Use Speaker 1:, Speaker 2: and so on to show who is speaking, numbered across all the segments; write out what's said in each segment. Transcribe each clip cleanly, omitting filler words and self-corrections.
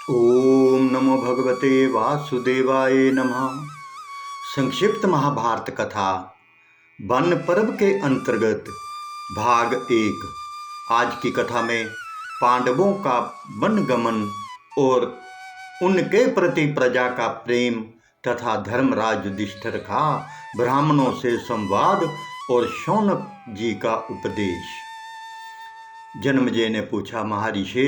Speaker 1: ओम नमो भगवते वासुदेवाय नमः। संक्षिप्त महाभारत कथा वन पर्व के अंतर्गत भाग 1। आज की कथा में पांडवों का वनगमन और उनके प्रति प्रजा का प्रेम तथा धर्मराज युधिष्ठिर का ब्राह्मणों से संवाद और शौनक जी का उपदेश। जन्मेजय ने पूछा, महर्षि,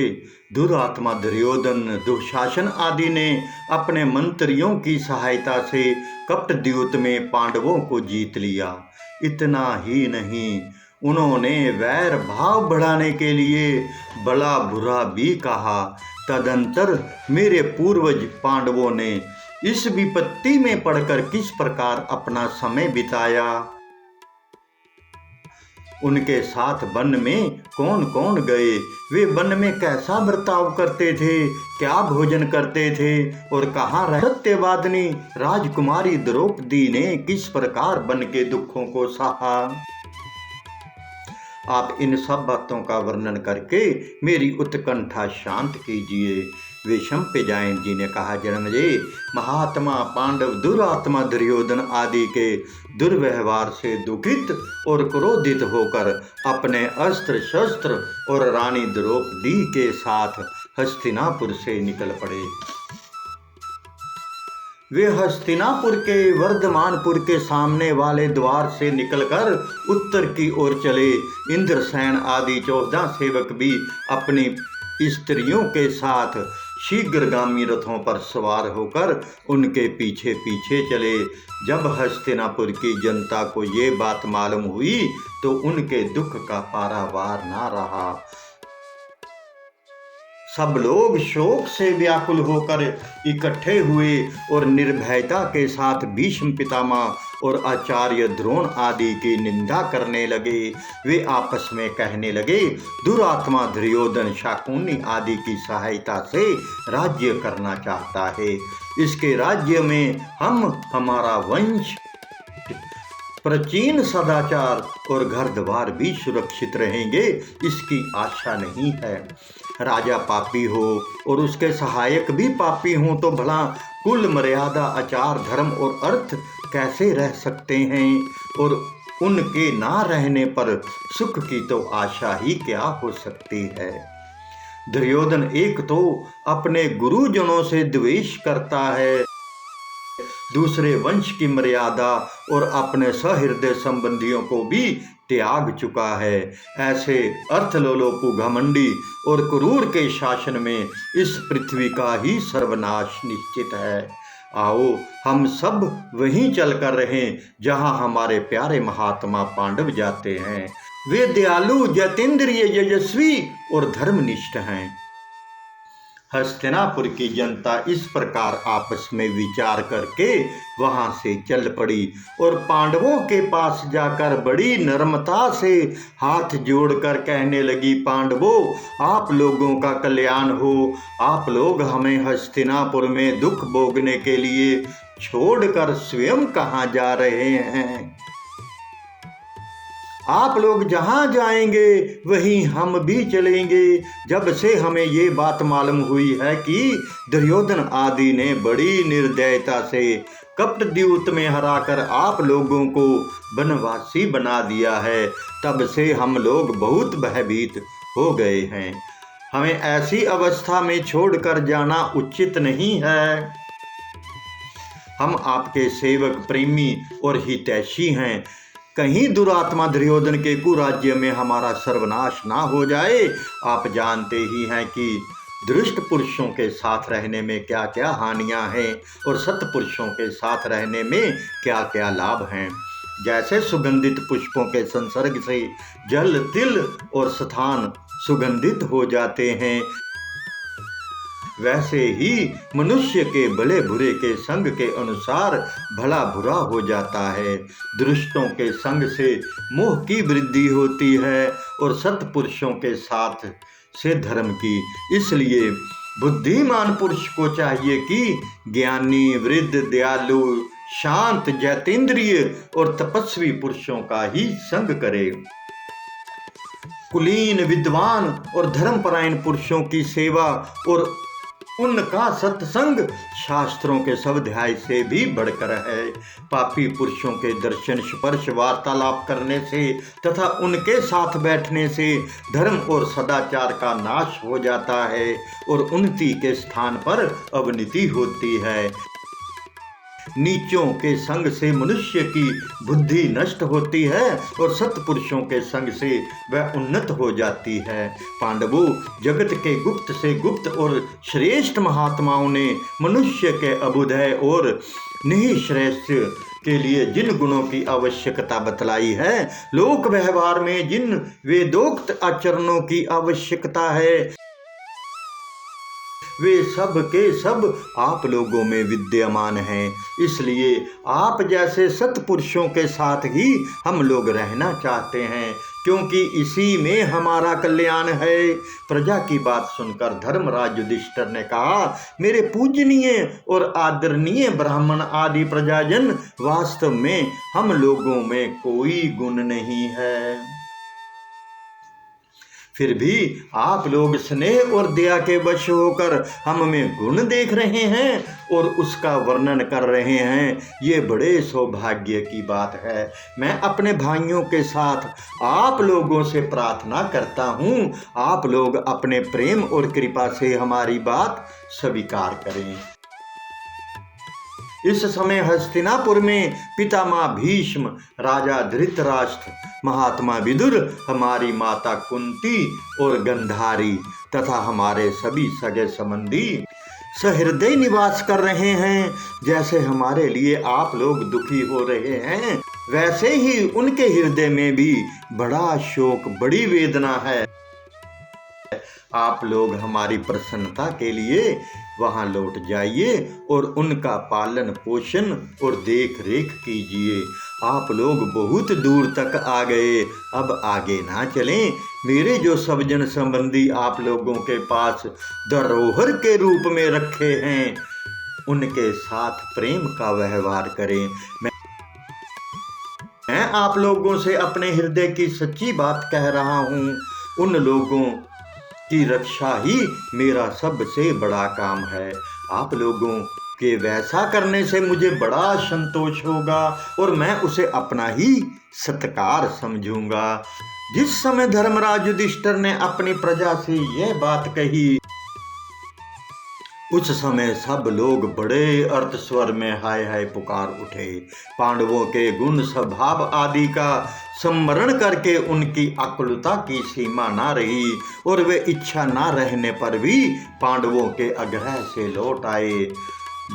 Speaker 1: दुरात्मा दुर्योधन, दुशासन आदि ने अपने मंत्रियों की सहायता से कपटद्यूत में पांडवों को जीत लिया। इतना ही नहीं, उन्होंने वैर भाव बढ़ाने के लिए भला बुरा भी कहा। तदंतर मेरे पूर्वज पांडवों ने इस विपत्ति में पड़कर किस प्रकार अपना समय बिताया, उनके साथ वन में कौन कौन गए, वे वन में कैसा बर्ताव करते थे, क्या भोजन करते थे और कहाँ रह सत्यवादिनी राजकुमारी द्रौपदी ने किस प्रकार वन के दुखों को सहा। आप इन सब बातों का वर्णन करके मेरी उत्कंठा शांत कीजिए। विषमपेजायन जी ने कहा, जन्मेजय, महात्मा पांडव दुरात्मा दुर्योधन आदि के दुर्व्यवहार से दुखित और क्रोधित होकर अपने अस्त्र शस्त्र और रानी द्रौपदी के साथ हस्तिनापुर से निकल पड़े। वे हस्तिनापुर के वर्धमानपुर के सामने वाले द्वार से निकलकर उत्तर की ओर चले। इंद्रसेन आदि 14 सेवक भी अपनी स्त्रियों के साथ शीघ्रगामी रथों पर सवार होकर उनके पीछे पीछे चले। जब हस्तिनापुर की जनता को ये बात मालूम हुई तो उनके दुख का पारावार ना रहा। सब लोग शोक से व्याकुल होकर इकट्ठे हुए और निर्भयता के साथ भीष्म पितामह और आचार्य द्रोण आदि की निंदा करने लगे। वे आपस में कहने लगे, दुरात्मा दुर्योधन शाकुनी आदि की सहायता से राज्य करना चाहता है। इसके राज्य में हमारा वंश, प्राचीन सदाचार और घर द्वार भी सुरक्षित रहेंगे, इसकी आशा नहीं है। राजा पापी हो और उसके सहायक भी पापी हों तो भला कुल मर्यादा, आचार, धर्म और अर्थ कैसे रह सकते हैं, और उनके ना रहने पर सुख की तो आशा ही क्या हो सकती है। दुर्योधन एक तो अपने गुरुजनों से द्वेष करता है, दूसरे वंश की मर्यादा और अपने सहृदय संबंधियों को भी त्याग चुका है। ऐसे अर्थलोलोपु घमंडी और क्रूर के शासन में इस पृथ्वी का ही सर्वनाश निश्चित है। आओ हम सब वहीं चलकर रहें जहां हमारे प्यारे महात्मा पांडव जाते हैं। वे दयालु, जितेंद्रिय, यशस्वी और धर्मनिष्ठ हैं। हस्तिनापुर की जनता इस प्रकार आपस में विचार करके वहां से चल पड़ी और पांडवों के पास जाकर बड़ी नम्रता से हाथ जोड़कर कहने लगी, पांडवों, आप लोगों का कल्याण हो। आप लोग हमें हस्तिनापुर में दुख भोगने के लिए छोड़कर स्वयं कहाँ जा रहे हैं? आप लोग जहाँ जाएंगे वहीं हम भी चलेंगे। जब से हमें ये बात मालूम हुई है कि दुर्योधन आदि ने बड़ी निर्दयता से कपटद्यूत में हराकर आप लोगों को वनवासी बना दिया है, तब से हम लोग बहुत भयभीत हो गए हैं। हमें ऐसी अवस्था में छोड़कर जाना उचित नहीं है। हम आपके सेवक, प्रेमी और हितैषी हैं। कहीं दुरात्मा दुर्योधन के कुराज्य में हमारा सर्वनाश ना हो जाए। आप जानते ही हैं कि दुष्ट पुरुषों के साथ रहने में क्या क्या हानियां हैं और सत्पुरुषों के साथ रहने में क्या क्या लाभ हैं। जैसे सुगंधित पुष्पों के संसर्ग से जल, तिल और स्थान सुगंधित हो जाते हैं, वैसे ही मनुष्य के भले बुरे के संग के अनुसार भला बुरा हो जाता है। दुष्टों के संग से मोह की वृद्धि होती है और सत्पुरुषों के साथ से धर्म की। इसलिए बुद्धिमान पुरुष को चाहिए कि ज्ञानी, वृद्ध, दयालु, शांत, जितेंद्रिय और तपस्वी पुरुषों का ही संग करे। कुलीन, विद्वान और धर्मपरायण पुरुषों की सेवा और उनका सत्संग शास्त्रों के सब अध्याय से भी बढ़कर है। पापी पुरुषों के दर्शन स्पर्श वार्तालाप करने से तथा उनके साथ बैठने से धर्म और सदाचार का नाश हो जाता है और उन्नति के स्थान पर अवनति होती है। नीचों के संग से मनुष्य की बुद्धि नष्ट होती है और सत्पुरुषों के संग से वह उन्नत हो जाती है। पांडवों, जगत के गुप्त से गुप्त और श्रेष्ठ महात्माओं ने मनुष्य के अभ्युदय और निःश्रेष्ठ के लिए जिन गुणों की आवश्यकता बतलाई है, लोक व्यवहार में जिन वेदोक्त आचरणों की आवश्यकता है, वे सब के सब आप लोगों में विद्यमान हैं। इसलिए आप जैसे सत्पुरुषों के साथ ही हम लोग रहना चाहते हैं, क्योंकि इसी में हमारा कल्याण है। प्रजा की बात सुनकर धर्मराज युधिष्ठिर ने कहा, मेरे पूजनीय और आदरणीय ब्राह्मण आदि प्रजाजन, वास्तव में हम लोगों में कोई गुण नहीं है। फिर भी आप लोग स्नेह और दया के वश होकर हम में गुण देख रहे हैं और उसका वर्णन कर रहे हैं। ये बड़े सौभाग्य की बात है। मैं अपने भाइयों के साथ आप लोगों से प्रार्थना करता हूँ, आप लोग अपने प्रेम और कृपा से हमारी बात स्वीकार करें। इस समय हस्तिनापुर में पितामह भीष्म, राजा धृतराष्ट्र, महात्मा विदुर, हमारी माता कुंती और गंधारी तथा हमारे सभी सगे संबंधी सहृदय निवास कर रहे हैं। जैसे हमारे लिए आप लोग दुखी हो रहे हैं, वैसे ही उनके हृदय में भी बड़ा शोक, बड़ी वेदना है। आप लोग हमारी प्रसन्नता के लिए वहां लौट जाइए और उनका पालन पोषण और देख रेख कीजिए। आप लोग बहुत दूर तक आ गए, अब आगे ना चलें। मेरे जो सज्जन संबंधी आप लोगों के पास धरोहर के रूप में रखे हैं, उनके साथ प्रेम का व्यवहार करें। मैं आप लोगों से अपने हृदय की सच्ची बात कह रहा हूँ। उन लोगों की रक्षा ही मेरा सबसे बड़ा काम है। आप लोगों के वैसा करने से मुझे बड़ा संतोष होगा और मैं उसे अपना ही सत्कार समझूंगा। जिस समय धर्मराज युधिष्ठिर ने अपनी प्रजा से यह बात कही, उस समय सब लोग बड़े अर्थ स्वर में हाय हाय पुकार उठे। पांडवों के गुण स्वभाव आदि का स्मरण करके उनकी आकुलता की सीमा ना रही और वे इच्छा ना रहने पर भी पांडवों के आग्रह से लौट आए।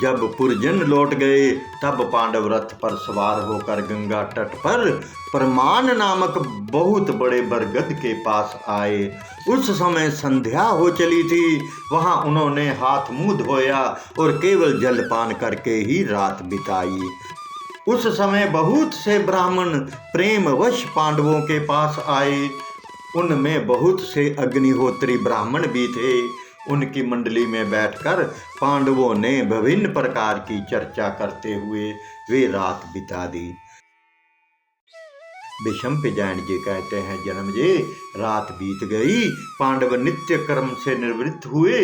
Speaker 1: जब पुरजन लौट गए, तब पांडव रथ पर सवार होकर गंगा तट पर प्रमान नामक बहुत बड़े बरगद के पास आए। उस समय संध्या हो चली थी। वहां उन्होंने हाथ मुंह धोया और केवल जलपान करके ही रात बिताई। उस समय बहुत से ब्राह्मण प्रेमवश पांडवों के पास आए। उनमें बहुत से अग्निहोत्री ब्राह्मण भी थे। उनकी मंडली में बैठकर पांडवों ने विभिन्न प्रकार की चर्चा करते हुए वे रात बिता दी। विषम-पायन जी कहते हैं, जन्मजे रात बीत गई, पांडव नित्य कर्म से निवृत्त हुए।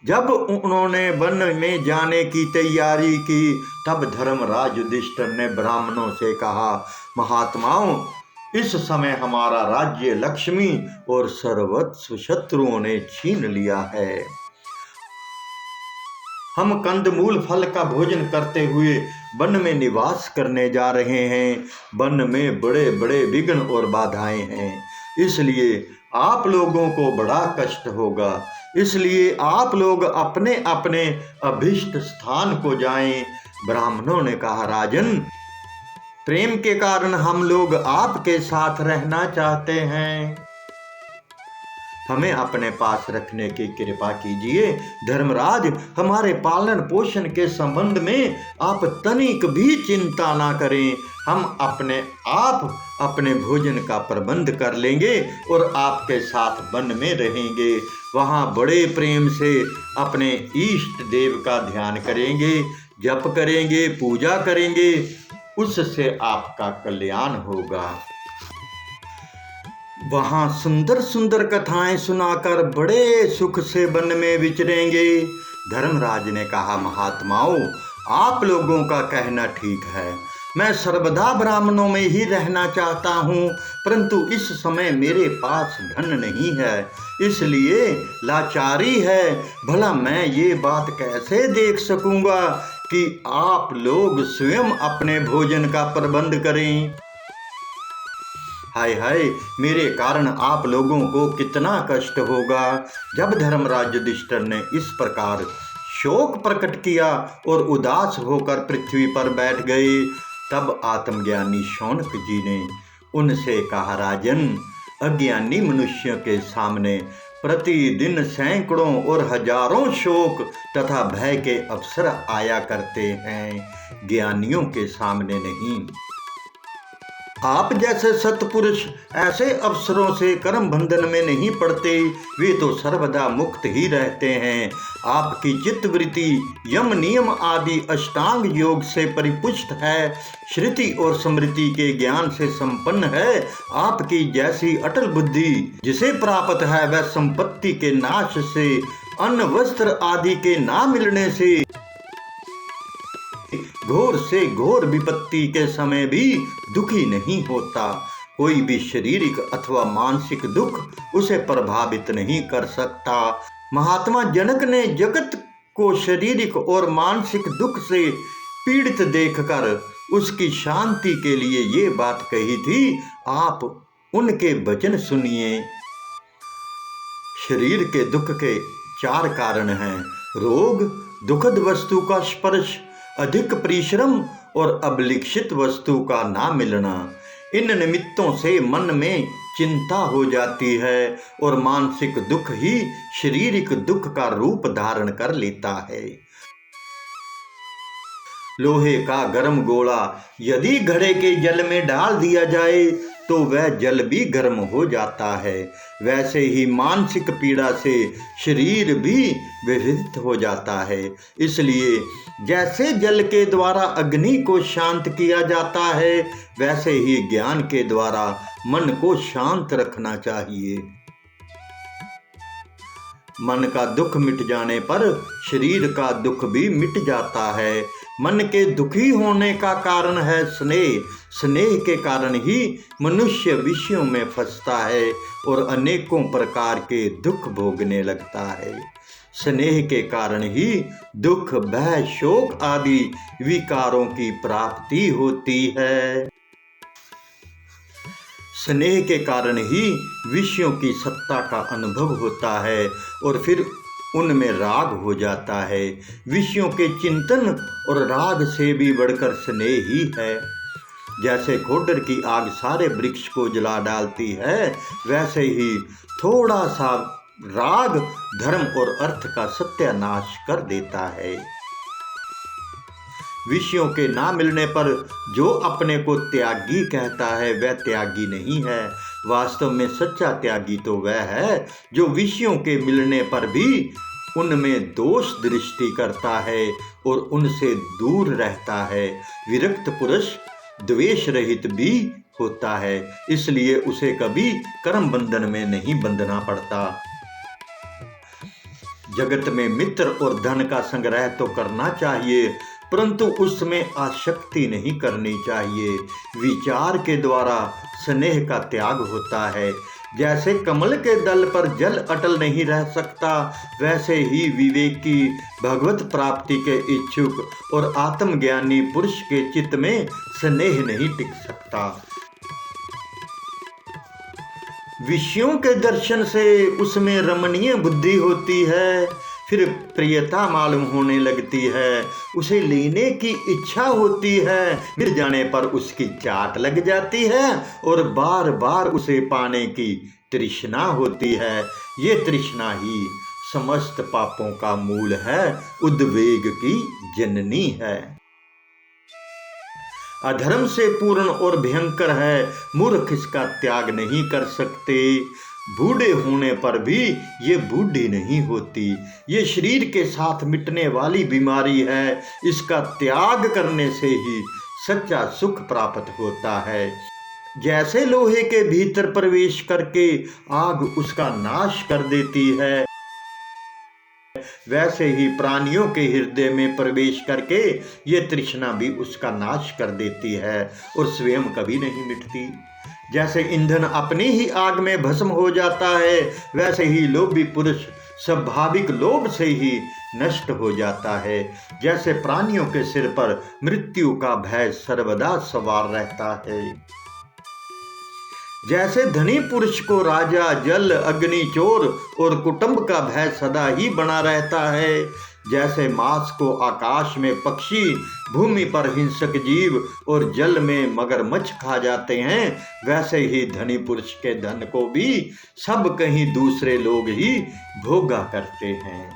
Speaker 1: जब उन्होंने वन में जाने की तैयारी की, तब धर्मराज युधिष्ठिर ने ब्राह्मणों से कहा, महात्माओं, इस समय हमारा राज्य लक्ष्मी और सर्वस्व शत्रुओं ने छीन लिया है। हम कंदमूल फल का भोजन करते हुए वन में निवास करने जा रहे हैं। वन में बड़े बड़े विघ्न और बाधाएं हैं, इसलिए आप लोगों को बड़ा कष्ट होगा। इसलिए आप लोग अपने अपने अभीष्ट स्थान को जाएं। ब्राह्मणों ने कहा, राजन, प्रेम के कारण हम लोग आपके साथ रहना चाहते हैं, हमें अपने पास रखने की कृपा कीजिए। धर्मराज, हमारे पालन पोषण के संबंध में आप तनिक भी चिंता ना करें। हम अपने आप अपने भोजन का प्रबंध कर लेंगे और आपके साथ वन में रहेंगे। वहाँ बड़े प्रेम से अपने इष्ट देव का ध्यान करेंगे, जप करेंगे, पूजा करेंगे, उससे आपका कल्याण होगा। वहाँ सुंदर सुंदर कथाएं सुनाकर बड़े सुख से वन में विचरेंगे। धर्मराज ने कहा, महात्माओं, आप लोगों का कहना ठीक है। मैं सर्वदा ब्राह्मणों में ही रहना चाहता हूँ, परंतु इस समय मेरे पास धन नहीं है, इसलिए लाचारी है। भला मैं ये बात कैसे देख सकूँगा कि आप लोग स्वयं अपने भोजन का प्रबंध करें। हाय हाय, मेरे कारण आप लोगों को कितना कष्ट होगा। जब धर्मराज युधिष्ठिर ने इस प्रकार शोक प्रकट किया और उदास होकर पृथ्वी पर बैठ गए, तब आत्मज्ञानी शौनक जी ने उनसे कहा, राजन, अज्ञानी मनुष्यों के सामने प्रतिदिन सैकड़ों और हजारों शोक तथा भय के अवसर आया करते हैं, ज्ञानियों के सामने नहीं। आप जैसे सत्पुरुष ऐसे अवसरों से कर्म बंधन में नहीं पड़ते, वे तो सर्वदा मुक्त ही रहते हैं। आपकी चित्तवृत्ति यम नियम आदि अष्टांग योग से परिपुष्ट है, श्रुति और स्मृति के ज्ञान से संपन्न है। आपकी जैसी अटल बुद्धि जिसे प्राप्त है, वह संपत्ति के नाश से, अन्न वस्त्र आदि के ना मिलने से, घोर से घोर विपत्ति के समय भी दुखी नहीं होता। कोई भी शारीरिक अथवा मानसिक दुख उसे प्रभावित नहीं कर सकता। महात्मा जनक ने जगत को शारीरिक और मानसिक दुख से पीड़ित देखकर उसकी शांति के लिए ये बात कही थी। आप उनके वचन सुनिए। शरीर के दुख के 4 कारण हैं: रोग, दुखद वस्तु का स्पर्श, अधिक परिश्रम और अभिलषित वस्तु का ना मिलना। इन निमित्तों से मन में चिंता हो जाती है और मानसिक दुख ही शारीरिक दुख का रूप धारण कर लेता है। लोहे का गर्म गोला यदि घड़े के जल में डाल दिया जाए तो वह जल भी गर्म हो जाता है। वैसे ही मानसिक पीड़ा से शरीर भी विविध हो जाता है। इसलिए जैसे जल के द्वारा अग्नि को शांत किया जाता है, वैसे ही ज्ञान के द्वारा मन को शांत रखना चाहिए। मन का दुख मिट जाने पर शरीर का दुख भी मिट जाता है। मन के दुखी होने का कारण है स्नेह। स्नेह के कारण ही मनुष्य विषयों में फंसता है और अनेकों प्रकार के दुख भोगने लगता है। स्नेह के कारण ही दुख, भय, शोक आदि विकारों की प्राप्ति होती है। स्नेह के कारण ही विषयों की सत्ता का अनुभव होता है और फिर उनमें राग हो जाता है। विषयों के चिंतन और राग से भी बढ़कर स्नेह ही है। जैसे खोडर की आग सारे वृक्ष को जला डालती है, वैसे ही थोड़ा सा राग धर्म और अर्थ का सत्यानाश कर देता है। विषयों के ना मिलने पर जो अपने को त्यागी कहता है, वह त्यागी नहीं है। वास्तव में सच्चा त्यागी तो वह है जो विषयों के मिलने पर भी उनमें दोष दृष्टि करता है और उनसे दूर रहता है। विरक्त पुरुष द्वेष रहित भी होता है, इसलिए उसे कभी कर्म बंधन में नहीं बंधना पड़ता। जगत में मित्र और धन का संग्रह तो करना चाहिए, परंतु उसमें आसक्ति नहीं करनी चाहिए। विचार के द्वारा स्नेह का त्याग होता है। जैसे कमल के दल पर जल अटल नहीं रह सकता, वैसे ही विवेकी, भगवत प्राप्ति के इच्छुक और आत्मज्ञानी पुरुष के चित्त में स्नेह नहीं टिक सकता। विषयों के दर्शन से उसमें रमणीय बुद्धि होती है, फिर प्रियता मालूम होने लगती है, उसे लेने की इच्छा होती है, मिल जाने पर उसकी चाट लग जाती है और बार बार उसे पाने की तृष्णा होती है। ये तृष्णा ही समस्त पापों का मूल है, उद्वेग की जननी है। अधर्म से पूर्ण और भयंकर है, मूर्ख इसका त्याग नहीं कर सकते। बूढ़े होने पर भी ये बूढ़ी नहीं होती। ये शरीर के साथ मिटने वाली बीमारी है, इसका त्याग करने से ही सच्चा सुख प्राप्त होता है। जैसे लोहे के भीतर प्रवेश करके आग उसका नाश कर देती है, वैसे ही प्राणियों के हृदय में प्रवेश करके ये तृष्णा भी उसका नाश कर देती है और स्वयं कभी नहीं मिटती। जैसे ईंधन अपनी ही आग में भस्म हो जाता है, वैसे ही लोभी पुरुष स्वाभाविक लोभ से ही नष्ट हो जाता है। जैसे प्राणियों के सिर पर मृत्यु का भय सर्वदा सवार रहता है, जैसे धनी पुरुष को राजा, जल, अग्नि, चोर और कुटुंब का भय सदा ही बना रहता है, जैसे मांस को आकाश में पक्षी, भूमि पर हिंसक जीव और जल में मगरमच्छ खा जाते हैं, वैसे ही धनी पुरुष के धन को भी सब कहीं दूसरे लोग ही भोगा करते हैं।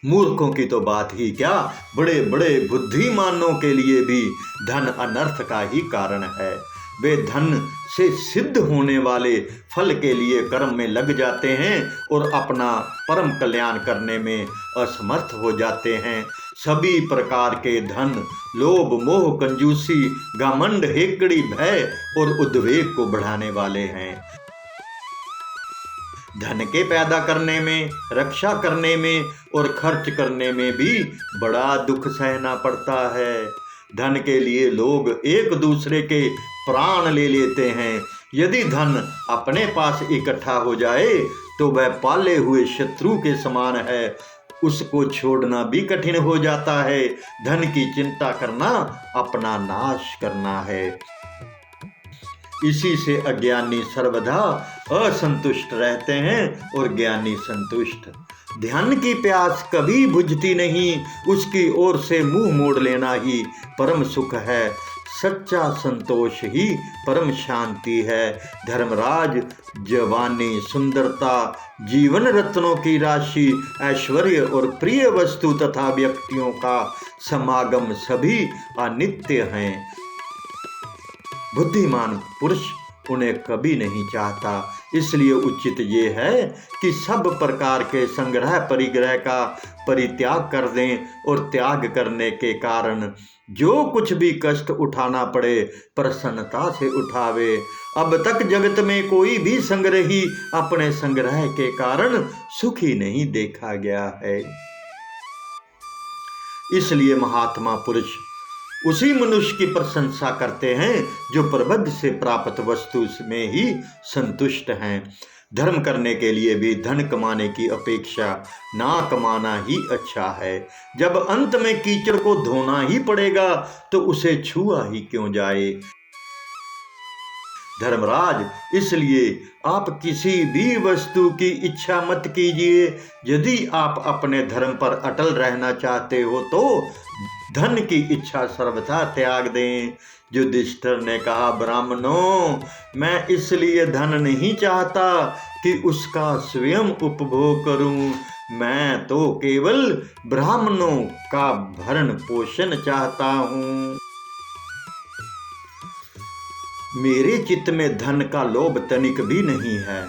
Speaker 1: मूर्खों की तो बात ही क्या, बड़े बड़े बुद्धिमानों के लिए भी धन अनर्थ का ही कारण है। वे धन से सिद्ध होने वाले फल के लिए कर्म में लग जाते हैं और अपना परम कल्याण करने में असमर्थ हो जाते हैं। सभी प्रकार के धन लोभ, मोह, कंजूसी, घमंड, हेकड़ी, भय और उद्वेग को बढ़ाने वाले हैं। धन के पैदा करने में, रक्षा करने में और खर्च करने में भी बड़ा दुख सहना पड़ता है। धन के लिए लोग एक दूसरे के प्राण ले लेते हैं। यदि धन अपने पास इकट्ठा हो जाए तो वह पाले हुए शत्रु के समान है, उसको छोड़ना भी कठिन हो जाता है। धन की चिंता करना अपना नाश करना है। इसी से अज्ञानी सर्वदा असंतुष्ट रहते हैं और ज्ञानी संतुष्ट। ध्यान की प्यास कभी बुझती नहीं, उसकी ओर से मुंह मोड़ लेना ही परम सुख है। सच्चा संतोष ही परम शांति है। धर्मराज, जवानी, सुंदरता, जीवन रत्नों की राशि, ऐश्वर्य और प्रिय वस्तु तथा व्यक्तियों का समागम सभी अनित्य हैं। बुद्धिमान पुरुष उन्हें कभी नहीं चाहता। इसलिए उचित ये है कि सब प्रकार के संग्रह परिग्रह का परित्याग कर दें और त्याग करने के कारण जो कुछ भी कष्ट उठाना पड़े प्रसन्नता से उठावे। अब तक जगत में कोई भी संग्रही अपने संग्रह के कारण सुखी नहीं देखा गया है। इसलिए महात्मा पुरुष उसी मनुष्य की प्रशंसा करते हैं जो प्रबंध से प्राप्त वस्तु में ही संतुष्ट हैं। धर्म करने के लिए भी धन कमाने की अपेक्षा ना कमाना ही अच्छा है। जब अंत में कीचड़ को धोना ही पड़ेगा तो उसे छुआ ही क्यों जाए। धर्मराज, इसलिए आप किसी भी वस्तु की इच्छा मत कीजिए। यदि आप अपने धर्म पर अटल रहना चाहते हो तो धन की इच्छा सर्वथा त्याग दें। युधिष्ठिर ने कहा, ब्राह्मणों, मैं इसलिए धन नहीं चाहता कि उसका स्वयं उपभोग करूं, मैं तो केवल ब्राह्मणों का भरण पोषण चाहता हूं। मेरे चित्त में धन का लोभ तनिक भी नहीं है।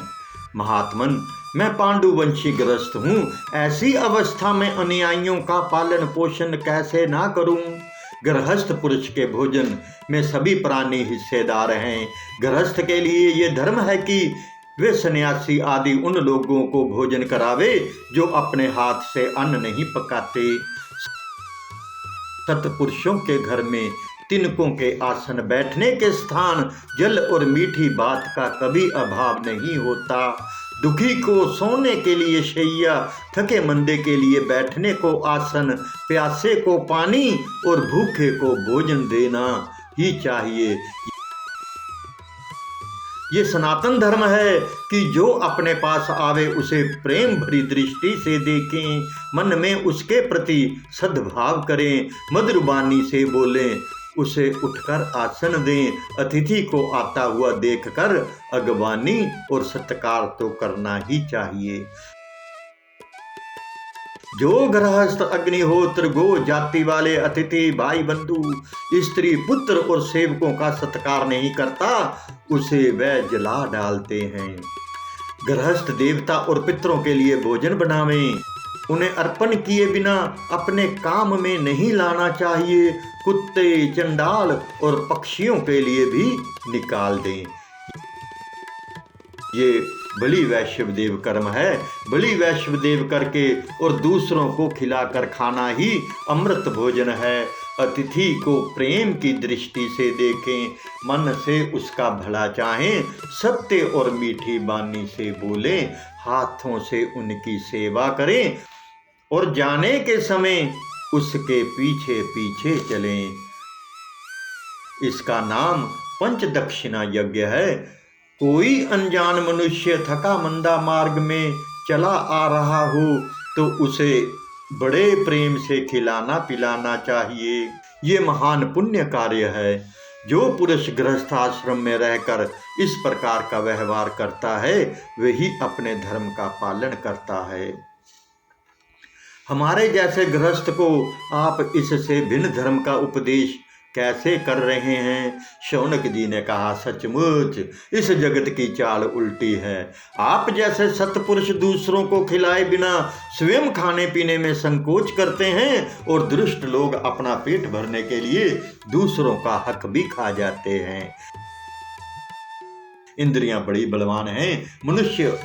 Speaker 1: महात्मन, मैं पांडुवंशी ग्रस्त हूँ। ऐसी अवस्था में अनुयायियों का पालन पोषण कैसे ना करूं। गृहस्थ पुरुष के भोजन में सभी प्राणी हिस्सेदार हैं। गृहस्थ के लिए ये धर्म है कि वे सन्यासी आदि उन लोगों को भोजन करावे जो अपने हाथ से अन्न नहीं पकाते। सत्पुरुषों के घर में तिनकों के आसन, बैठने के स्थान, जल और मीठी बात का कभी अभाव नहीं होता। दुखी को सोने के लिए शैया, थके मंदे के लिए बैठने को आसन, प्यासे को पानी और भूखे को भोजन देना ही चाहिए। ये सनातन धर्म है कि जो अपने पास आवे उसे प्रेम भरी दृष्टि से देखें, मन में उसके प्रति सद्भाव करें, मधुर वाणी से बोलें, उसे उठकर आसन दें। अतिथि को आता हुआ देखकर अगवानी और सत्कार तो करना ही चाहिए। जो गृहस्थ अग्निहोत्र, गो जाति वाले अतिथि, भाई बंधु, स्त्री, पुत्र और सेवकों का सत्कार नहीं करता, उसे वह जला डालते हैं। गृहस्थ देवता और पितरों के लिए भोजन बनावें। उन्हें अर्पण किए बिना अपने काम में नहीं लाना चाहिए। कुत्ते, चंडाल और पक्षियों के लिए भी निकाल दें। ये बलि वैश्वदेव कर्म है। बलि वैश्वदेव करके और दूसरों को खिलाकर खाना ही अमृत भोजन है। अतिथि को प्रेम की दृष्टि से देखें, मन से उसका भला चाहें, सत्य और मीठी वाणी से बोलें, हाथों से उनकी सेवा करें और जाने के समय उसके पीछे पीछे चलें। इसका नाम पंचदक्षिणा यज्ञ है। कोई अनजान मनुष्य थका मंदा मार्ग में चला आ रहा हो तो उसे बड़े प्रेम से खिलाना पिलाना चाहिए। ये महान पुण्य कार्य है। जो पुरुष गृहस्थाश्रम में रहकर इस प्रकार का व्यवहार करता है वही अपने धर्म का पालन करता है। हमारे जैसे गृहस्थ को आप इससे भिन्न धर्म का उपदेश कैसे कर रहे हैं? शौनक जी ने कहा, सचमुच इस जगत की चाल उल्टी है। आप जैसे सत्पुरुष दूसरों को खिलाए बिना स्वयं खाने पीने में संकोच करते हैं और दुष्ट लोग अपना पेट भरने के लिए दूसरों का हक भी खा जाते हैं। इंद्रियां बड़ी बलवान हैं। मनुष्य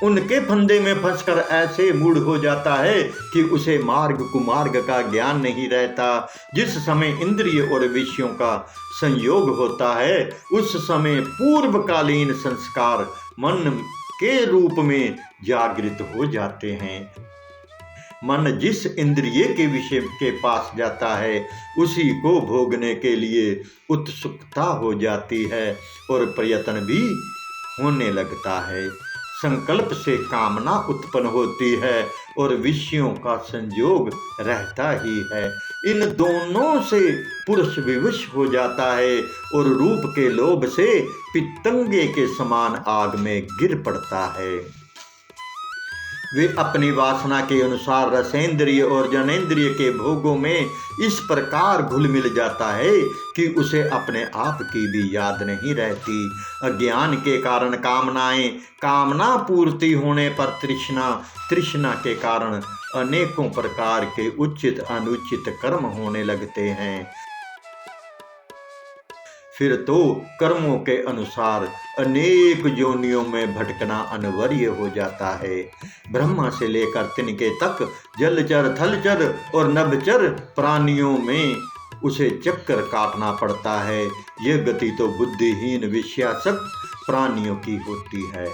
Speaker 1: उनके फंदे में फंसकर ऐसे मूढ़ हो जाता है कि उसे मार्ग कुमार्ग का ज्ञान नहीं रहता। जिस समय इंद्रिय और विषयों का संयोग होता है उस समय पूर्वकालीन संस्कार मन के रूप में जागृत हो जाते हैं। मन जिस इंद्रिय के विषय के पास जाता है उसी को भोगने के लिए उत्सुकता हो जाती है और प्रयत्न भी होने लगता है। संकल्प से कामना उत्पन्न होती है और विषयों का संयोग रहता ही है। इन दोनों से पुरुष विवश हो जाता है और रूप के लोभ से पितंगे के समान आग में गिर पड़ता है। वे अपनी वासना के अनुसार रसेंद्रिय और जनेंद्रिय के भोगों में इस प्रकार घुल मिल जाता है कि उसे अपने आप की भी याद नहीं रहती। अज्ञान के कारण कामनाएं, कामना पूर्ति होने पर तृष्णा, तृष्णा के कारण अनेकों प्रकार के उचित अनुचित कर्म होने लगते हैं। फिर तो कर्मों के अनुसार अनेक योनियों में भटकना अनिवार्य हो जाता है। ब्रह्मा से लेकर तिनके तक जलचर, थलचर और नभचर प्राणियों में उसे चक्कर काटना पड़ता है। यह गति तो बुद्धिहीन विषयासक्त प्राणियों की होती है।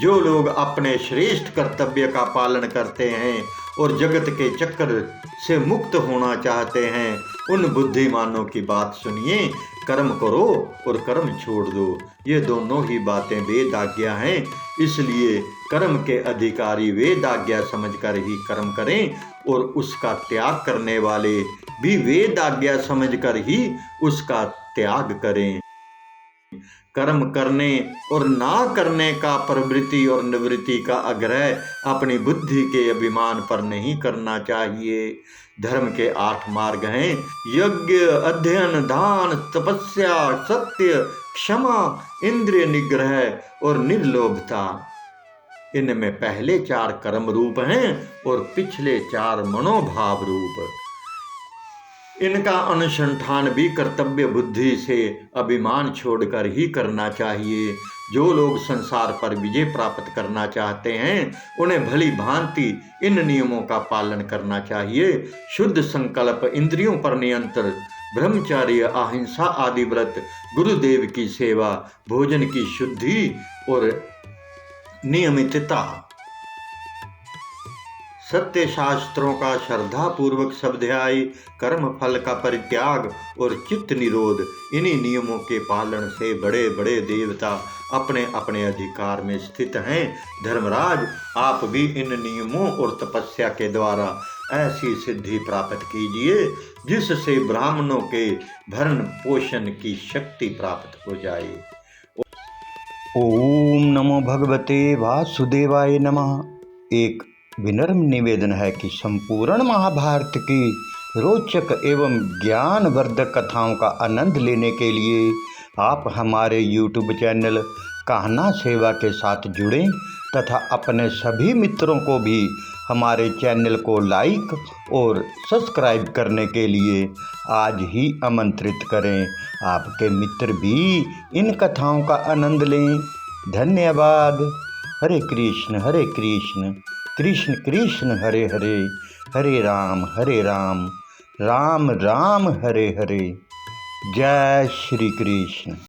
Speaker 1: जो लोग अपने श्रेष्ठ कर्तव्य का पालन करते हैं और जगत के चक्कर से मुक्त होना चाहते हैं उन बुद्धिमानों की बात सुनिए। कर्म करो और कर्म छोड़ दो, ये दोनों ही बातें वेद आज्ञा हैं। इसलिए कर्म के अधिकारी वेद आज्ञा समझकर ही कर्म करें और उसका त्याग करने वाले भी वेद आज्ञा समझकर ही उसका त्याग करें। कर्म करने और ना करने का प्रवृत्ति और निवृत्ति का आग्रह अपनी बुद्धि के अभिमान पर नहीं करना चाहिए। धर्म के 8 मार्ग हैं, यज्ञ, अध्ययन, दान, तपस्या, सत्य, क्षमा, इंद्रिय निग्रह और निर्लोभता। इनमें पहले 4 कर्म रूप हैं और पिछले 4 मनोभाव रूप। इनका अनुसंधान भी कर्तव्य बुद्धि से अभिमान छोड़कर ही करना चाहिए। जो लोग संसार पर विजय प्राप्त करना चाहते हैं उन्हें भली भांति इन नियमों का पालन करना चाहिए। शुद्ध संकल्प, इंद्रियों पर नियंत्रण, ब्रह्मचर्य, अहिंसा आदि व्रत, गुरुदेव की सेवा, भोजन की शुद्धि और नियमितता, सत्य शास्त्रों का श्रद्धा पूर्वक स्वाध्याय, कर्म फल का परित्याग और चित्त निरोध, इन्हीं नियमों के पालन से बड़े बड़े देवता अपने अपने अधिकार में स्थित हैं। धर्मराज, आप भी इन नियमों और तपस्या के द्वारा ऐसी सिद्धि प्राप्त कीजिए जिससे ब्राह्मणों के भरण पोषण की शक्ति प्राप्त हो जाए। ओम नमो भगवते वासुदेवाय नमः। एक विनम्र निवेदन है कि संपूर्ण महाभारत की रोचक एवं ज्ञानवर्धक कथाओं का आनंद लेने के लिए आप हमारे YouTube चैनल कहना सेवा के साथ जुड़ें तथा अपने सभी मित्रों को भी हमारे चैनल को लाइक और सब्सक्राइब करने के लिए आज ही आमंत्रित करें। आपके मित्र भी इन कथाओं का आनंद लें। धन्यवाद। हरे कृष्ण कृष्ण कृष्ण हरे हरे, हरे राम राम राम हरे हरे। जय श्री कृष्ण।